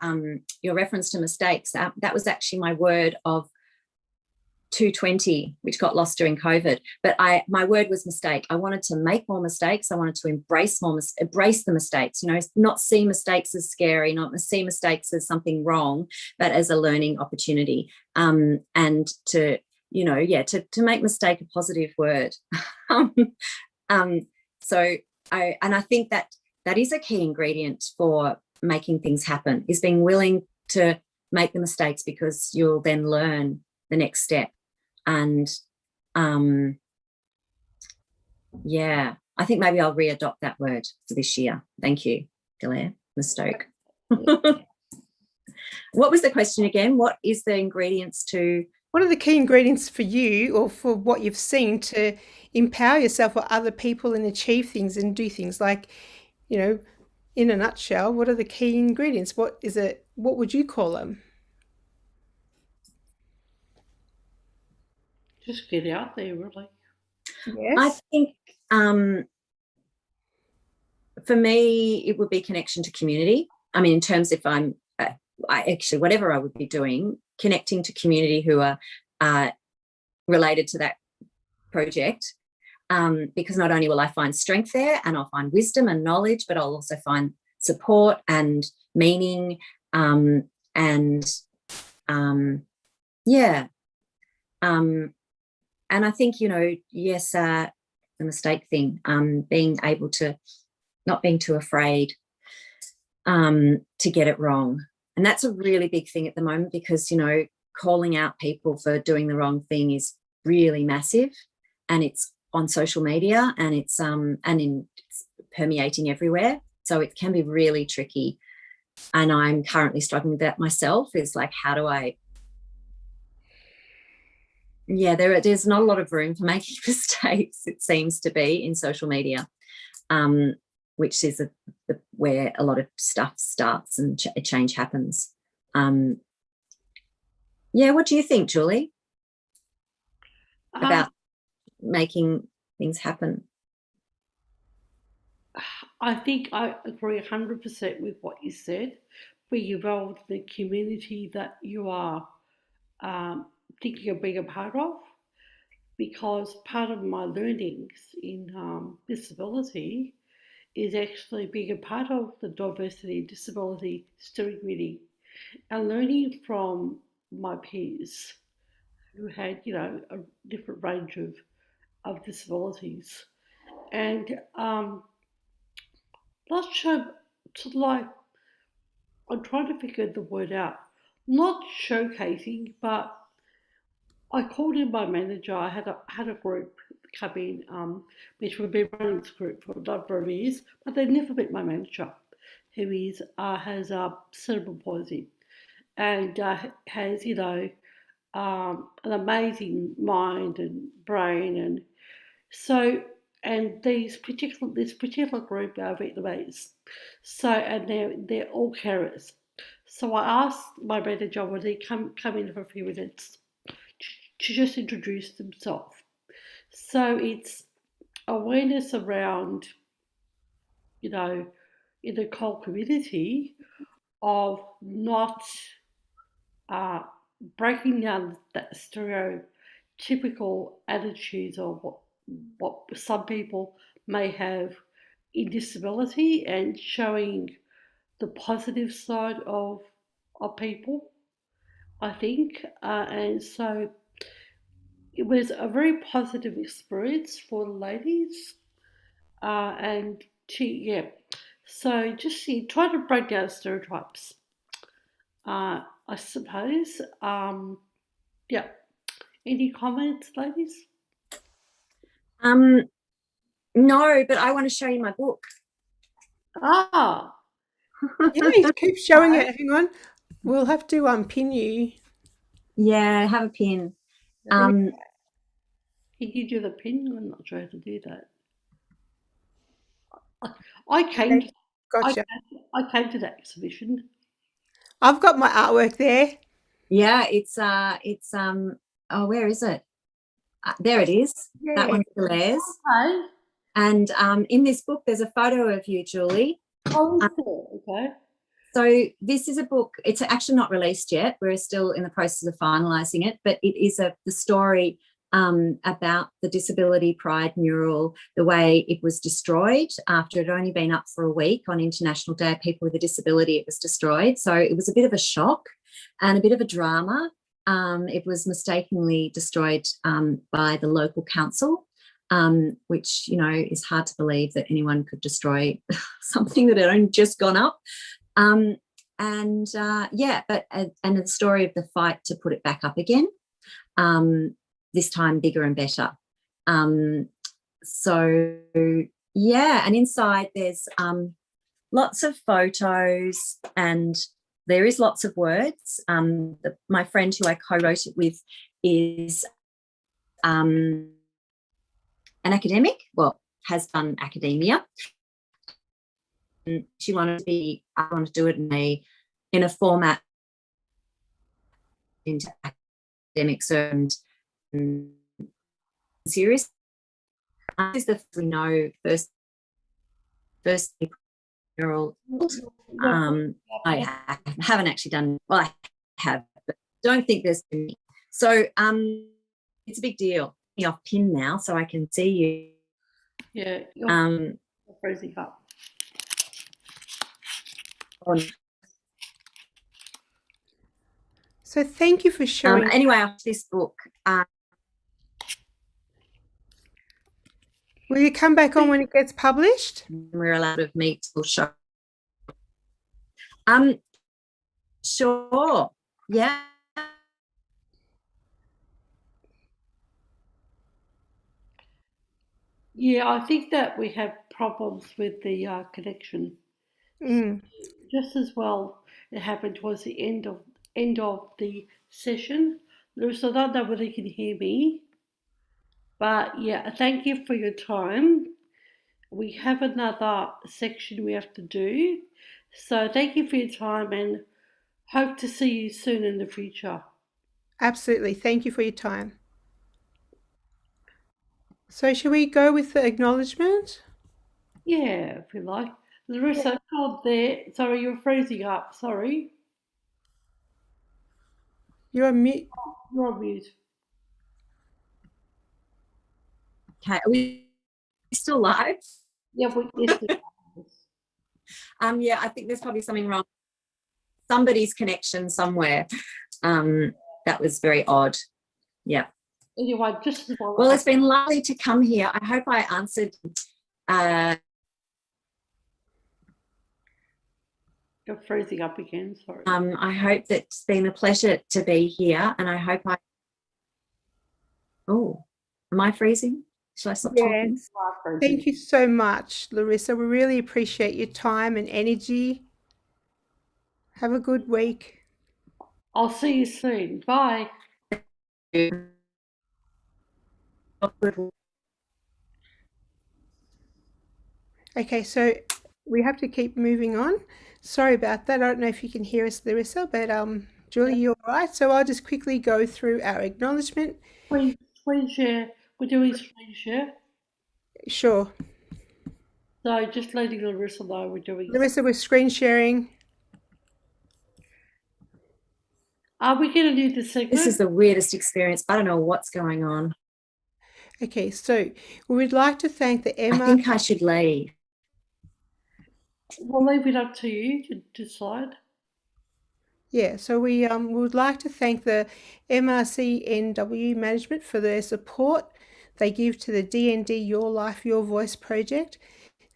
reference to mistakes. That was actually my word of 220, which got lost during COVID. But my word was mistake. I wanted to make more mistakes. I wanted to embrace the mistakes. Not see mistakes as scary, not see mistakes as something wrong, but as a learning opportunity. And to make mistake a positive word. So I think that is a key ingredient for making things happen, is being willing to make the mistakes, because you'll then learn the next step. And I think maybe I'll readopt that word for this year. Thank you, Galere. Mistake. What was the question again? What is the ingredients to... What are the key ingredients for you, or for what you've seen, to empower yourself or other people and achieve things and do things? Like, in a nutshell, what are the key ingredients? What is it? What would you call them? Just get out there, really. Yes. I think for me, it would be connection to community. I mean, in terms if I actually, whatever I would be doing, connecting to community who are related to that project, because not only will I find strength there and I'll find wisdom and knowledge, but I'll also find support and meaning, and I think, yes, the mistake thing, being able to not being too afraid to get it wrong. And that's a really big thing at the moment, because, calling out people for doing the wrong thing is really massive, and it's on social media, and it's permeating everywhere. So it can be really tricky. And I'm currently struggling with that myself, is like, how do I... there's not a lot of room for making mistakes, it seems to be, in social media, which is where a lot of stuff starts and change happens. What do you think, Julie, about making things happen? I think I agree 100% with what you said. Being involved in the community that you are thinking of being a part of, because part of my learnings in disability is actually being a part of the diversity and disability steering committee and learning from my peers who had, a different range of disabilities. And not sure, I'm trying to figure the word out. Not showcasing, but I called in my manager. I had a group come in, which would be running this group for a number of years, but they'd never met my manager, who has cerebral palsy, and has an amazing mind and brain, and so this particular group are Vietnamese, so and they're all carers. So I asked my manager would he come in for a few minutes to just introduce themselves. So it's awareness around, in the whole community, of not breaking down that stereotypical attitudes of what some people may have in disability, and showing the positive side of people, I think. And so it was a very positive experience for the ladies, and so just try to break down stereotypes, I suppose. Any comments, ladies? No, but I want to show you my book. Yeah, Keep showing it. Hang on, we'll have to pin you. Yeah, have a pin. Can you do the pin? I'm not sure how to do that. I came Okay, to I gotcha. came, I came to that exhibition. I've got my artwork there. Yeah, it's oh, where is it? There it is. That Yeah. one's Claire's. Okay. And in this book, there's a photo of you, Julie. Oh, is there? Okay. So this is a book. It's actually not released yet. We're still in the process of finalising it, but it is the story about the Disability Pride mural, the way it was destroyed after it had only been up for a week on International Day of People with a Disability. It was destroyed. So it was a bit of a shock and a bit of a drama. It was mistakenly destroyed by the local council, which, you know, is hard to believe that anyone could destroy something that had only just gone up. Yeah, but and the story of the fight to put it back up again, this time bigger and better. So yeah, and inside there's lots of photos and there is lots of words. My friend who I co-wrote it with is an academic, well, has done academia. She wanted to do it in a format into academics and serious. This is the we know first mural. I haven't actually done. Well, I have, but don't think there's been. So it's a big deal. I'm off pin now, so I can see you. Yeah, you're freezing up. So thank you for sharing. Anyway, after this book, will you come back on when it gets published? We're allowed to meet or show. Sure. Yeah. Yeah, I think that we have problems with the connection. Mm. Just as well, it happened towards the end of the session. Larissa, I don't know whether you can hear me, but yeah, thank you for your time. We have another section we have to do, so thank you for your time and hope to see you soon in the future. Absolutely. Thank you for your time. So shall we go with the acknowledgement? Yeah, if you like. Larissa, hold there. Sorry, you're freezing up. Sorry. You're on mute. You're on mute. Okay. Are we still live? Yeah, yes, Yeah, I think there's probably something wrong. Somebody's connection somewhere. That was very odd. Yeah. anyway, just as Well, it's been lovely to come here. I hope I answered. You're freezing up again. Sorry. I hope that it's been a pleasure to be here, and I hope I. Oh, am I freezing? Shall I stop talking? Yes. Thank you so much, Larissa. We really appreciate your time and energy. Have a good week. I'll see you soon. Bye. Okay, so we have to keep moving on. Sorry about that. I don't know if you can hear us, Larissa, but Julie, you're right. So I'll just quickly go through our acknowledgement. Screen share. We're doing screen share. Sure. So just letting Larissa know we're doing. Larissa, we're screen sharing. Are we going to do the segment? This is the weirdest experience. I don't know what's going on. Okay, so we would like to thank the Emma. I think I should leave. We'll leave it up to you to decide. Yeah, so we would like to thank the MRCNW management for their support they give to the DND Your Life, Your Voice project.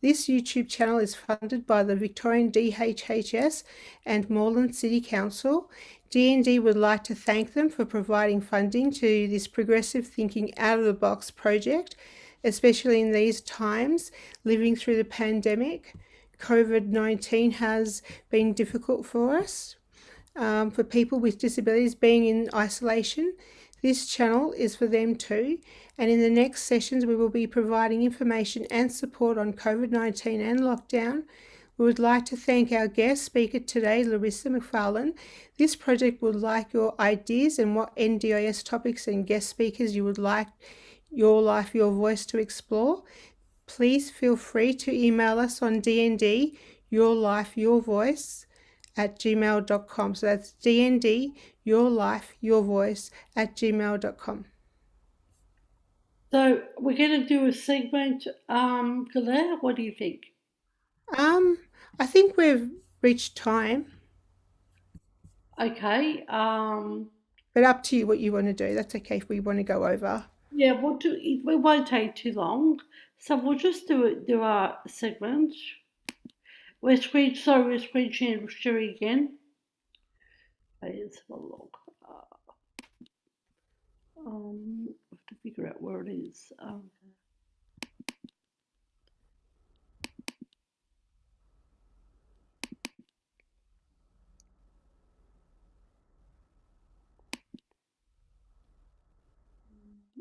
This YouTube channel is funded by the Victorian DHHS and Moreland City Council. DND would like to thank them for providing funding to this progressive thinking out of the box project, especially in these times living through the pandemic. COVID-19 has been difficult for us. For people with disabilities being in isolation. This channel is for them too, and in the next sessions we will be providing information and support on COVID-19 and lockdown. We would like to thank our guest speaker today, Larissa MacFarlane. This project would like your ideas and what NDIS topics and guest speakers you would like Your Life, Your Voice to explore. Please feel free to email us on DND, Your Life, Your Voice @gmail.com. So that's DND, Your Life, Your Voice @gmail.com. So we're going to do a segment, Claire. What do you think? I think we've reached time, Okay. but up to you what you want to do. That's okay if we want to go over. Yeah, we'll do. It won't take too long, so we'll just do our segment. We're screen sharing again. Let's have a look. I have to figure out where it is.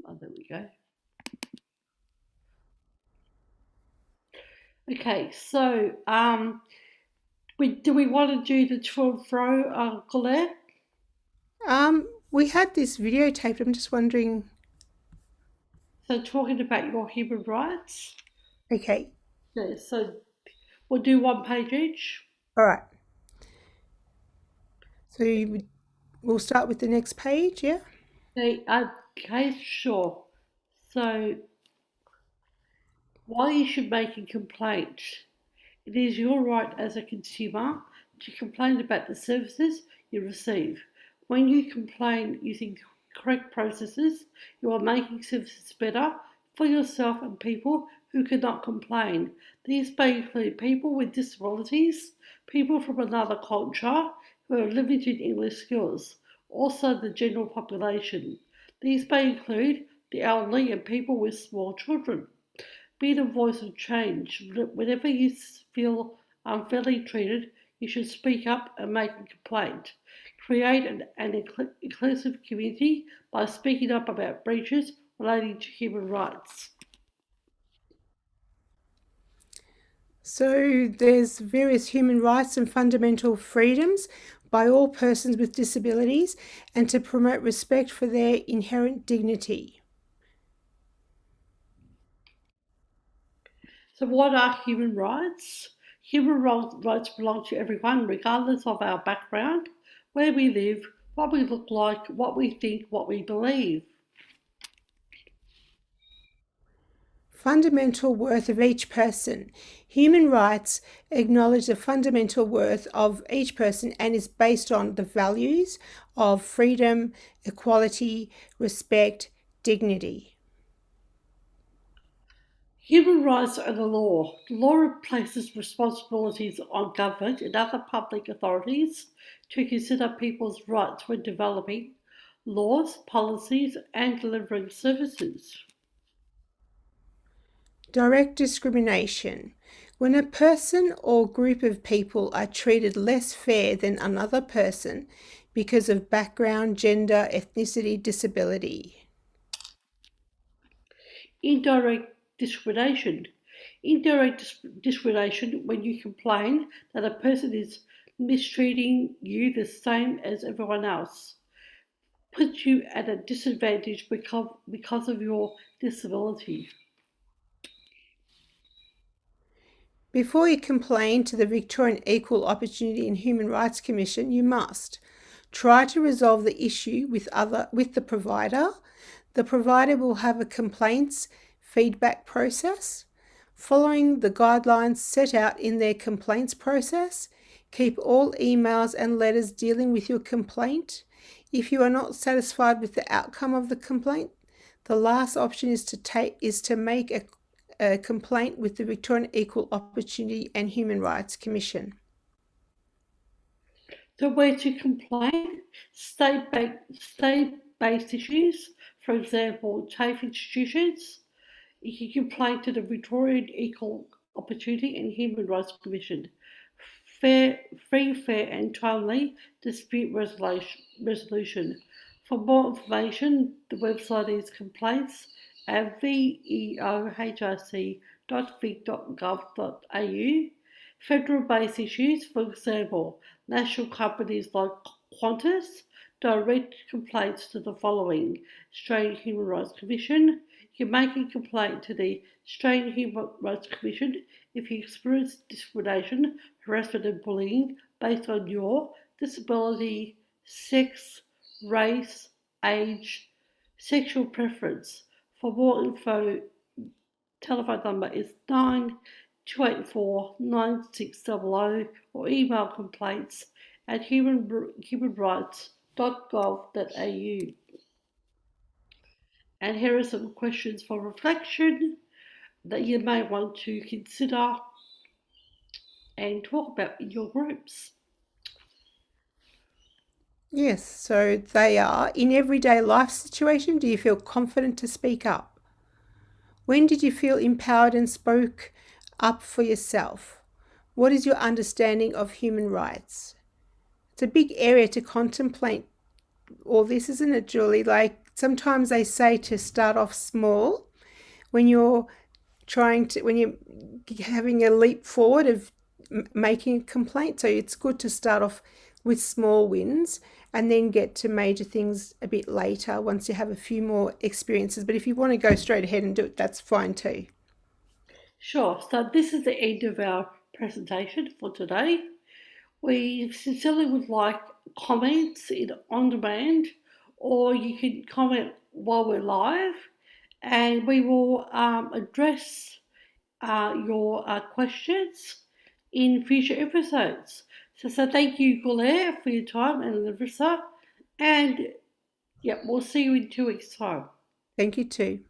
Oh, there we go. Okay, so do we want to do the to and fro, Colette? We had this videotaped. I'm just wondering. So talking about your human rights. Okay. Yeah, so we'll do one page each. All right. So we'll start with the next page, yeah? Okay, sure. So why you should make a complaint? It is your right as a consumer to complain about the services you receive. When you complain using correct processes, you are making services better for yourself and people who cannot complain. These may include people with disabilities, people from another culture who have limited English skills, also the general population. These may include the elderly and people with small children. Be the voice of change. Whenever you feel unfairly treated, you should speak up and make a complaint. Create an inclusive community by speaking up about breaches relating to human rights. So there's various human rights and fundamental freedoms by all persons with disabilities and to promote respect for their inherent dignity. So what are human rights? Human rights belong to everyone regardless of our background, where we live, what we look like, what we think, what we believe. Fundamental worth of each person. Human rights acknowledge the fundamental worth of each person and is based on the values of freedom, equality, respect, dignity. Human rights are the law. The law places responsibilities on government and other public authorities to consider people's rights when developing laws, policies, and delivering services. Direct discrimination. When a person or group of people are treated less fair than another person because of background, gender, ethnicity, disability. Indirect discrimination. Indirect discrimination when you complain that a person is mistreating you the same as everyone else. Puts you at a disadvantage because of your disability. Before you complain to the Victorian Equal Opportunity and Human Rights Commission, you must try to resolve the issue with the provider. The provider will have a complaints feedback process. Following the guidelines set out in their complaints process, keep all emails and letters dealing with your complaint. If you are not satisfied with the outcome of the complaint, the last option is to make a complaint with the Victorian Equal Opportunity and Human Rights Commission. So where to complain? State-based issues, for example, TAFE institutions. You can complain to the Victorian Equal Opportunity and Human Rights Commission. Free, fair and timely dispute resolution. For more information, the website is complaints at veohic.vic.gov.au. Federal-based issues, for example, national companies like Qantas, direct complaints to the following: Australian Human Rights Commission. You can make a complaint to the Australian Human Rights Commission if you experience discrimination, harassment and bullying based on your disability, sex, race, age, sexual preference. For more info, telephone number is 9284 9600 or email complaints at humanrights.gov.au. And here are some questions for reflection that you may want to consider and talk about in your groups. Yes, so they are: in everyday life situation, do you feel confident to speak up? When did you feel empowered and spoke up for yourself? What is your understanding of human rights? It's a big area to contemplate all this, isn't it, Julie? Like sometimes they say to start off small when you're when you're having a leap forward of making a complaint. So it's good to start off with small wins and then get to major things a bit later once you have a few more experiences. But if you want to go straight ahead and do it, that's fine too. Sure, so this is the end of our presentation for today. We sincerely would like comments in on demand, or you can comment while we're live, and we will address your questions in future episodes. So thank you, Claire, for your time, and Larissa, and yeah, we'll see you in 2 weeks' time. Thank you too.